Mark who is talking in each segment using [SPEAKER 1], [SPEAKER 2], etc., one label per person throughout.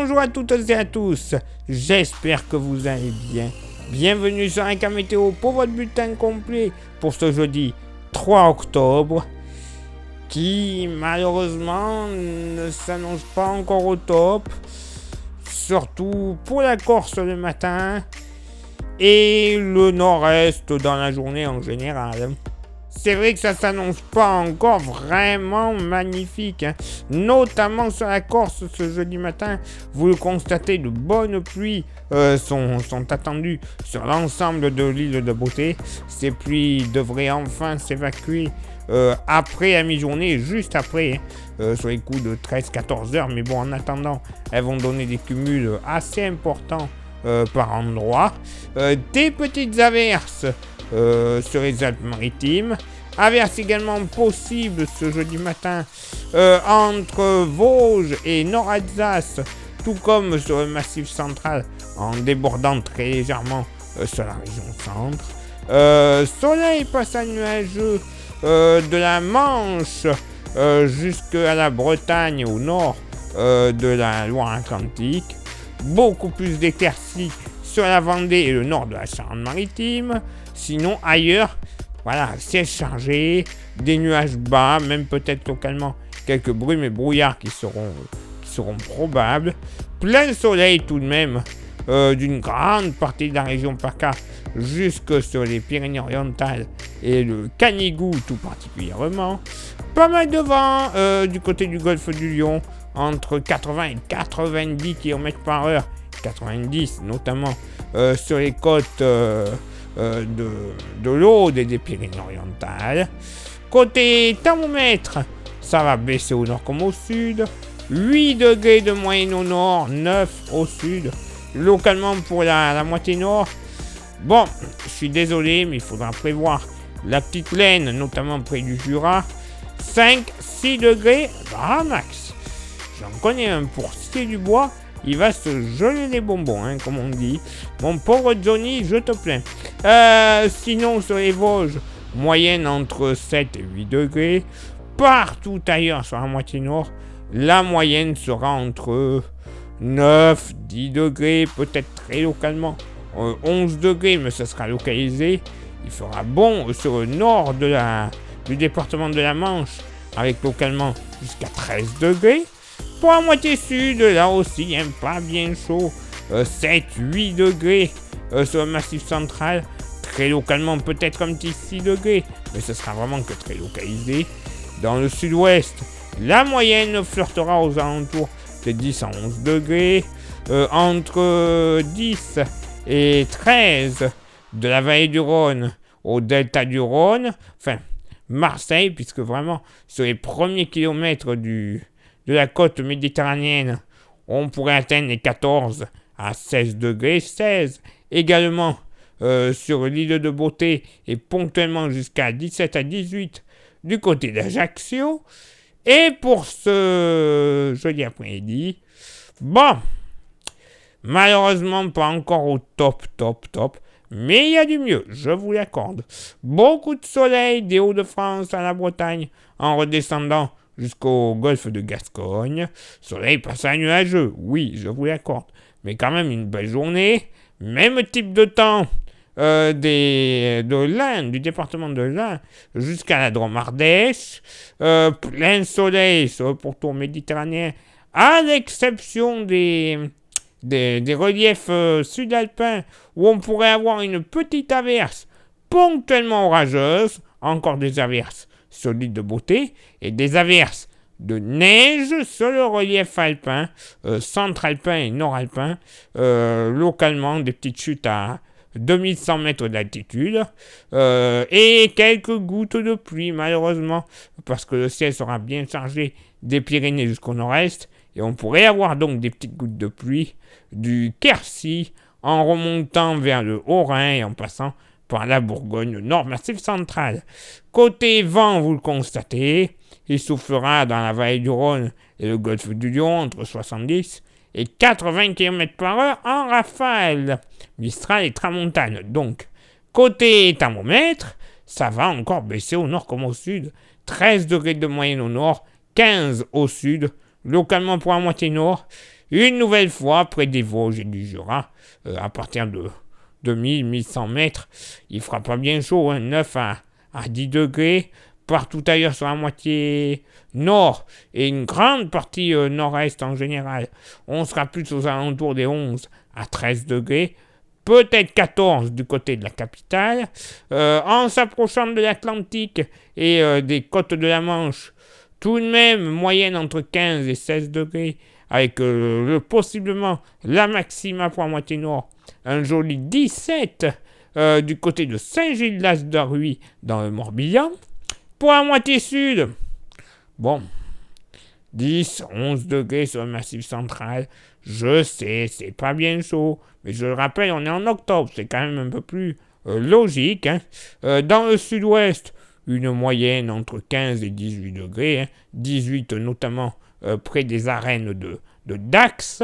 [SPEAKER 1] Bonjour à toutes et à tous, j'espère que vous allez bien. Bienvenue sur un cas météo pour votre bulletin complet pour ce jeudi 3 octobre qui malheureusement ne s'annonce pas encore au top, surtout pour la Corse le matin et le nord-est dans la journée en général. C'est vrai que ça s'annonce pas encore vraiment magnifique, notamment sur la Corse ce jeudi matin. Vous le constatez, de bonnes pluies sont attendues sur l'ensemble de l'île de Beauté. Ces pluies devraient enfin s'évacuer après la mi-journée, juste après, sur les coups de 13-14 heures. Mais bon, en attendant, elles vont donner des cumuls assez importants par endroit. Des petites averses sur les Alpes-Maritimes. Averses également possibles ce jeudi matin entre Vosges et Nord-Alsace, tout comme sur le Massif central, en débordant très légèrement sur la région centre. Soleil passage nuageux de la Manche jusqu'à la Bretagne au nord de la Loire-Atlantique. Beaucoup plus d'éclaircies sur la Vendée et le nord de la Charente-Maritime. Sinon, ailleurs, voilà, ciel chargé, des nuages bas, même peut-être localement quelques brumes et brouillards qui seront probables. Plein soleil tout de même d'une grande partie de la région PACA jusque sur les Pyrénées-Orientales et le Canigou tout particulièrement. Pas mal de vent du côté du golfe du Lion, entre 80 et 90 km par heure, 90 notamment sur les côtes de l'Aude et des Pyrénées-Orientales. Côté thermomètre, ça va baisser au nord comme au sud. 8 degrés de moyenne au nord, 9 au sud. Localement pour la moitié nord. Bon, je suis désolé, mais il faudra prévoir la petite laine, notamment près du Jura. 5-6 degrés, grand max. J'en connais un pour scier du bois. Il va se geler les bonbons, comme on dit. Mon pauvre Johnny, je te plains. Sinon, sur les Vosges, moyenne entre 7 et 8 degrés. Partout ailleurs, sur la moitié nord, la moyenne sera entre 9, 10 degrés, peut-être très localement 11 degrés, mais ce sera localisé. Il fera bon sur le nord du département de la Manche, avec localement jusqu'à 13 degrés. Pour la moitié sud, là aussi, pas bien chaud, 7-8 degrés sur le massif central, très localement peut-être un petit 6 degrés, mais ce sera vraiment que très localisé. Dans le sud-ouest, la moyenne flirtera aux alentours de 10 à 11 degrés, entre 10 et 13 de la vallée du Rhône au delta du Rhône, enfin Marseille, puisque vraiment sur les premiers kilomètres de la côte méditerranéenne, on pourrait atteindre les 14 à 16 degrés, 16 également sur l'île de Beauté et ponctuellement jusqu'à 17 à 18 du côté d'Ajaccio. Et pour ce jeudi après-midi, bon, malheureusement pas encore au top, mais il y a du mieux, je vous l'accorde. Beaucoup de soleil des Hauts-de-France à la Bretagne en redescendant jusqu'au golfe de Gascogne. Soleil passage nuageux, oui, je vous l'accorde. Mais quand même une belle journée. Même type de temps de l'Ain, du département de l'Ain, jusqu'à la Drôme-Ardèche. Plein soleil sur le pourtour méditerranéen, à l'exception des reliefs sud-alpins, où on pourrait avoir une petite averse ponctuellement orageuse. Encore des averses sur l'île de Beauté et des averses de neige sur le relief alpin, centre-alpin et nord-alpin, localement des petites chutes à 2100 mètres d'altitude, et quelques gouttes de pluie malheureusement, parce que le ciel sera bien chargé des Pyrénées jusqu'au nord-est, et on pourrait avoir donc des petites gouttes de pluie du Quercy en remontant vers le Haut-Rhin et en passant par la Bourgogne, le nord massif central. Côté vent, vous le constatez, il soufflera dans la vallée du Rhône et le golfe du Lion entre 70 et 80 km par heure en rafale. Mistral et tramontane. Donc, côté thermomètre, ça va encore baisser au nord comme au sud. 13 degrés de moyenne au nord, 15 au sud, localement pour la moitié nord. une nouvelle fois près des Vosges et du Jura, à partir de 1000-1100 mètres. Il fera pas bien chaud, hein, 9 à 10 degrés. Partout ailleurs sur la moitié nord et une grande partie nord-est en général, on sera plus aux alentours des 11 à 13 degrés. Peut-être 14 du côté de la capitale. En s'approchant de l'Atlantique et des côtes de la Manche, tout de même moyenne entre 15 et 16 degrés, avec possiblement la maxima pour la moitié nord, un joli 17 du côté de Saint-Gildas-de-Rhuys dans le Morbihan. Pour la moitié sud, bon, 10, 11 degrés sur le massif central. Je sais, c'est pas bien chaud, mais je le rappelle, on est en octobre, c'est quand même un peu plus logique. Hein. Dans le sud-ouest, une moyenne entre 15 et 18 degrés, hein, 18 notamment près des arènes de Dax.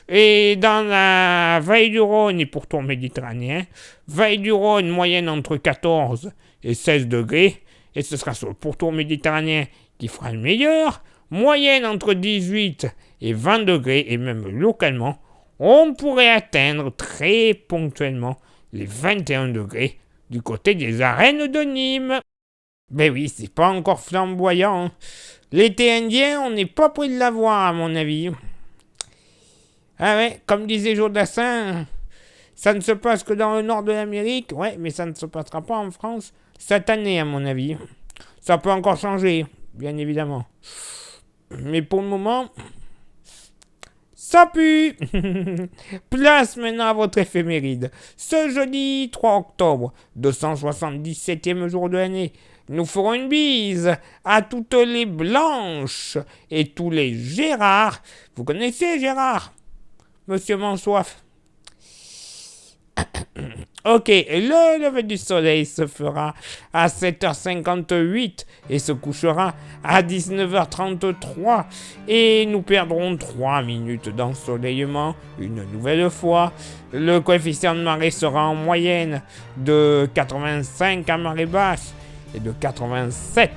[SPEAKER 1] Et dans la Vallée du Rhône et pourtour méditerranéen, Vallée du Rhône, moyenne entre 14 et 16 degrés. Et ce sera sur le pourtour méditerranéen qui fera le meilleur. Moyenne entre 18 et 20 degrés, et même localement, on pourrait atteindre très ponctuellement les 21 degrés du côté des arènes de Nîmes. Ben oui, c'est pas encore flamboyant. Hein. L'été indien, on n'est pas près de l'avoir, à mon avis. Ah ouais, comme disait Jodassin, ça ne se passe que dans le nord de l'Amérique. Ouais, mais ça ne se passera pas en France cette année, à mon avis. Ça peut encore changer, bien évidemment. Mais pour le moment, ça pue. Place maintenant à votre éphéméride. Ce jeudi 3 octobre, 277e jour de l'année, nous ferons une bise à toutes les Blanches et tous les Gérard. Vous connaissez Gérard, Monsieur Mansoif? Ok, le lever du soleil se fera à 7h58 et se couchera à 19h33 et nous perdrons 3 minutes d'ensoleillement une nouvelle fois. Le coefficient de marée sera en moyenne de 85 à marée basse et de 87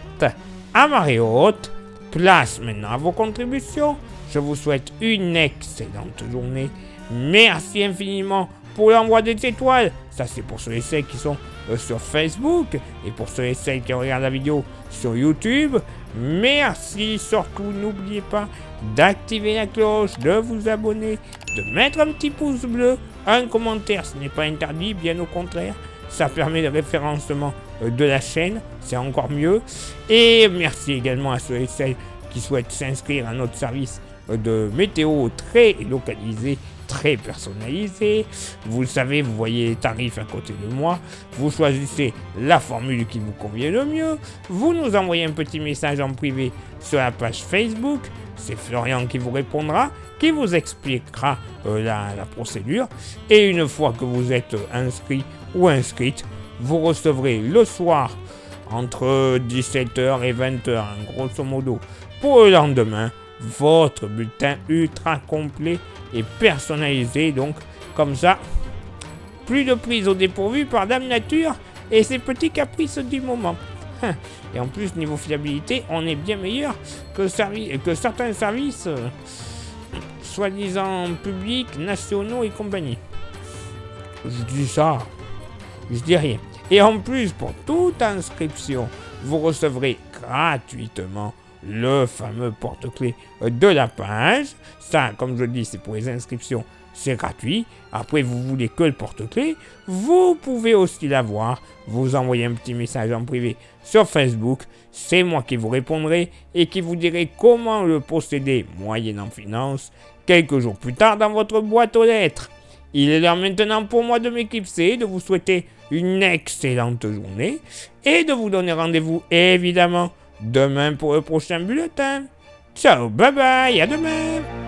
[SPEAKER 1] à marée haute. Place maintenant à vos contributions. Je vous souhaite une excellente journée. Merci infiniment pour l'envoi des étoiles. Ça, c'est pour ceux et celles qui sont sur Facebook et pour ceux et celles qui regardent la vidéo sur YouTube. Merci. Surtout, n'oubliez pas d'activer la cloche, de vous abonner, de mettre un petit pouce bleu, un commentaire. Ce n'est pas interdit, bien au contraire. Ça permet le référencement de la chaîne. C'est encore mieux. Et merci également à ceux et celles qui souhaitent s'inscrire à notre service de météo très localisé, très personnalisé. Vous le savez, vous voyez les tarifs à côté de moi. Vous choisissez la formule qui vous convient le mieux. Vous nous envoyez un petit message en privé sur la page Facebook. C'est Florian qui vous répondra, qui vous expliquera la procédure. Et une fois que vous êtes inscrit ou inscrite, vous recevrez le soir entre 17h et 20h, grosso modo, pour le lendemain, votre bulletin ultra complet et personnalisé. Donc, comme ça, plus de prise au dépourvu par Dame Nature et ses petits caprices du moment. Et en plus, niveau fiabilité, on est bien meilleur que certains services soi-disant publics, nationaux et compagnie. Je dis ça, je dis rien. Et en plus, pour toute inscription, vous recevrez gratuitement le fameux porte-clés de la page. Ça, comme je dis, c'est pour les inscriptions, c'est gratuit. Après, vous voulez que le porte-clés, vous pouvez aussi l'avoir. Vous envoyez un petit message en privé sur Facebook. C'est moi qui vous répondrai et qui vous dirai comment le posséder moyennant finance quelques jours plus tard dans votre boîte aux lettres. Il est l'heure maintenant pour moi de m'éclipser, de vous souhaiter une excellente journée et de vous donner rendez-vous évidemment demain pour le prochain bulletin. Ciao, bye bye, à demain.